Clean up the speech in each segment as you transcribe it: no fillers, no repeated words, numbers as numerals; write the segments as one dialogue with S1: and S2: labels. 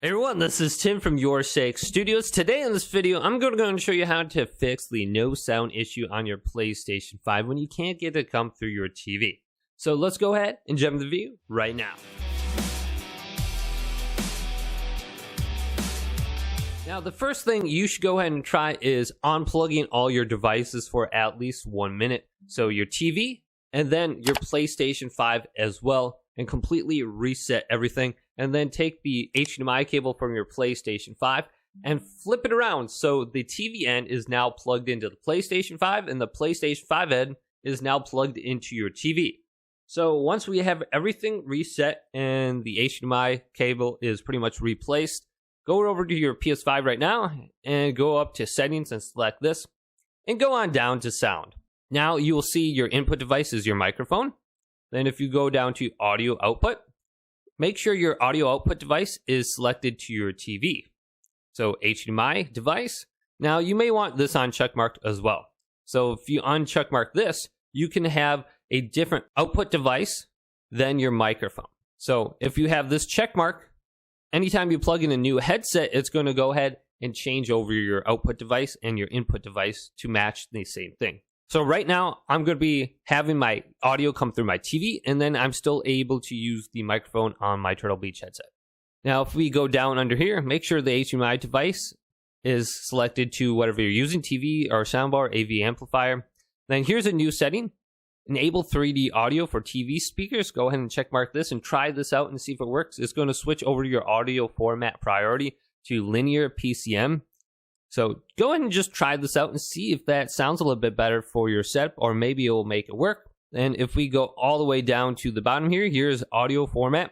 S1: Hey everyone, this is Tim from YourSixStudios. Today in this video, I'm going to show you how to fix the no sound issue on your PlayStation 5 when you can't get it to come through your TV. So let's go ahead and jump into the video right now. Now the first thing you should go ahead and try is unplugging all your devices for at least 1 minute. So your TV and then your PlayStation 5 as well, and completely reset everything. And then take the HDMI cable from your PlayStation 5 and flip it around so the TV end is now plugged into the PlayStation 5 and the PlayStation 5 end is now plugged into your TV. So once we have everything reset and the HDMI cable is pretty much replaced, go over to your PS5 right now and go up to settings and select this and go on down to sound. Now you will see your input device is your microphone. Then if you go down to audio output, make sure your audio output device is selected to your TV. So HDMI device. Now you may want this on checkmarked as well. So if you uncheckmark this, you can have a different output device than your microphone. So if you have this checkmark, anytime you plug in a new headset, it's going to go ahead and change over your output device and your input device to match the same thing. So right now, I'm going to be having my audio come through my TV, and then I'm still able to use the microphone on my Turtle Beach headset. Now, if we go down under here, make sure the HDMI device is selected to whatever you're using, TV or soundbar, AV amplifier. Then here's a new setting, enable 3D audio for TV speakers. Go ahead and check mark this and try this out and see if it works. It's going to switch over your audio format priority to linear PCM. So go ahead and just try this out and see if that sounds a little bit better for your setup, or maybe it will make it work. And if we go all the way down to the bottom here, here's audio format.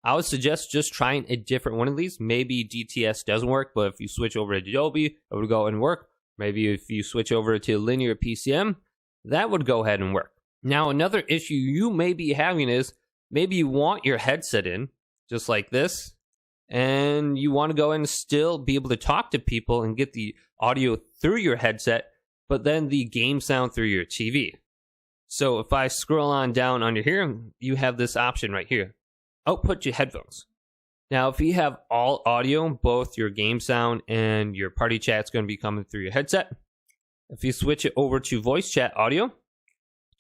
S1: I would suggest just trying a different one of these. Maybe DTS doesn't work, but if you switch over to Dolby, it would go and work. Maybe if you switch over to linear PCM, that would go ahead and work. Now, another issue you may be having is maybe you want your headset in, just like this, and you want to go and still be able to talk to people and get the audio through your headset, but then the game sound through your TV. So if I scroll on down under here, you have this option right here, output to headphones. Now, if you have all audio, both your game sound and your party chat is going to be coming through your headset. If you switch it over to voice chat audio,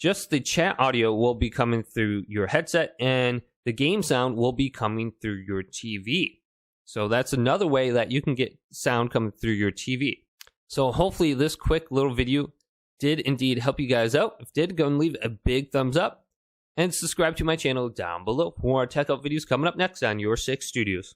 S1: just the chat audio will be coming through your headset, and the game sound will be coming through your TV. So that's another way that you can get sound coming through your TV. So hopefully this quick little video did indeed help you guys out. If it did, go and leave a big thumbs up and subscribe to my channel down below for more tech out videos coming up next on YourSixStudios.